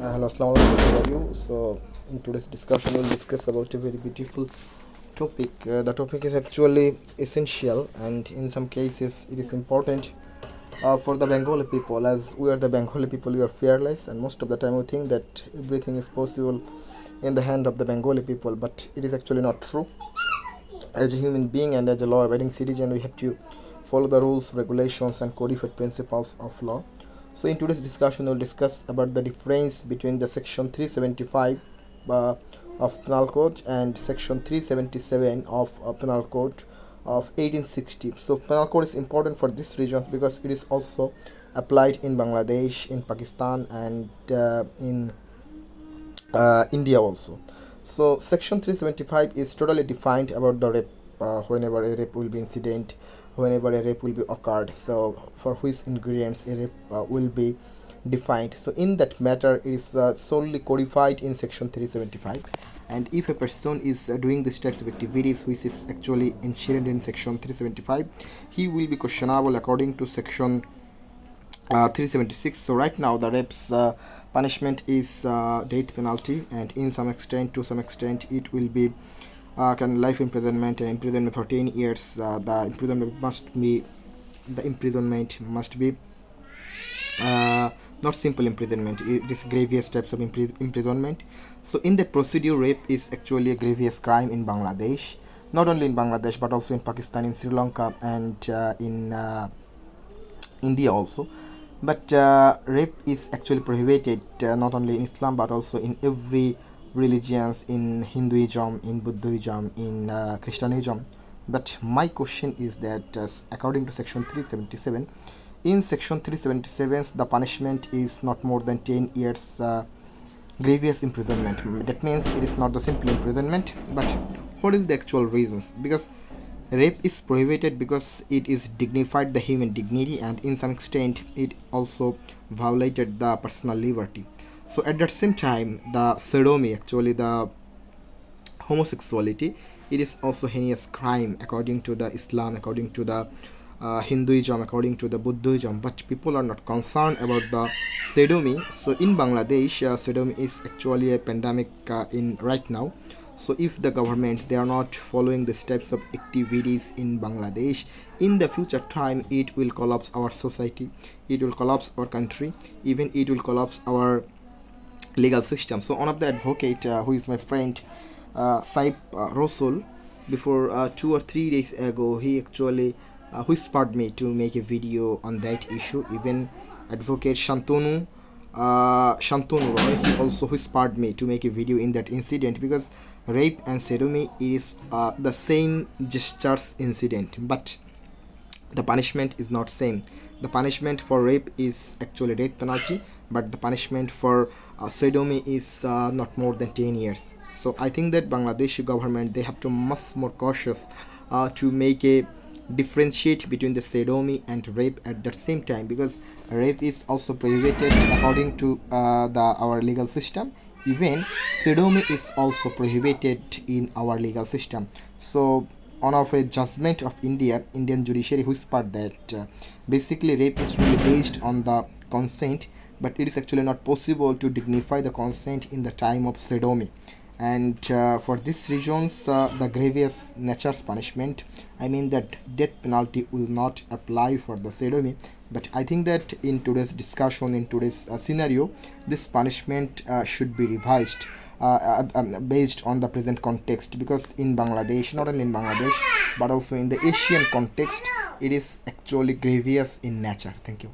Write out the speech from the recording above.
Hello, assalamu alaikum to all of you. So, in today's discussion, we'll discuss about a very beautiful topic. The topic is actually essential, and in some cases, it is important for the Bengali people. As we are the Bengali people, we are fearless, and most of the time, we think that everything is possible in the hand of the Bengali people, but it is actually not true. As a human being and as a law-abiding citizen, we have to follow the rules, regulations, and codified principles of law. So, in today's discussion, we'll discuss about the difference between the section 375 of Penal Code and section 377 of Penal Code of 1860. So, Penal Code is important for these regions because it is also applied in Bangladesh, in Pakistan, and in India also. So section 375 is totally defined about the rape, whenever a rape will be incident, whenever a rape will be occurred. So for which ingredients a rape will be defined. So in that matter, it is solely codified in section 375. And if a person is doing this types of activities which is actually inherent in section 375, he will be questionable according to section 376. So right now the rape's punishment is death penalty, and in some extent, to some extent, it will be can life imprisonment and imprisonment for 10 years. The imprisonment must be not simple imprisonment. It is grievous types of imprisonment. So in the procedure, rape is actually a grievous crime in Bangladesh, not only in Bangladesh but also in Pakistan, in Sri Lanka, and in India also. But rape is actually prohibited not only in Islam but also in every religions, in Hinduism, in Buddhism, in Christianism. But my question is that according to section 377, in section 377 the punishment is not more than 10 years grievous imprisonment. That means it is not the simple imprisonment. But what is the actual reasons? Because rape is prohibited because it is dignified the human dignity, and in some extent it also violated the personal liberty. So at that same time, the sodomy, actually the homosexuality, it is also heinous crime according to the Islam, according to the Hinduism, according to the Buddhism. But people are not concerned about the sodomy. So in Bangladesh, sodomy is actually a pandemic in right now. So if the government, they are not following the steps of activities in Bangladesh, in the future time it will collapse our society, it will collapse our country, even it will collapse our legal system. So one of the advocate who is my friend, Saib Rasul, before 2 or 3 days ago, he actually whispered me to make a video on that issue. Even advocate Shantanu Roy, he also whispered me to make a video in that incident, because rape and sodomy is the same gestures incident, but the punishment is not same. The punishment for rape is actually death penalty, but the punishment for sodomy is not more than 10 years. So I think that Bangladeshi government, they have to much more cautious to make a differentiate between the sodomy and rape at the same time, because rape is also prohibited according to our legal system. Even sodomy is also prohibited in our legal system. So one of a judgment of Indian judiciary whispered that basically rape is really based on the consent, but it is actually not possible to dignify the consent in the time of sodomy. And for these reasons, the grievous nature's punishment, I mean that death penalty will not apply for the sodomy. But I think that in today's discussion, in today's scenario, this punishment should be revised based on the present context, because in Bangladesh, not only in Bangladesh but also in the Asian context, it is actually grievous in nature. Thank you.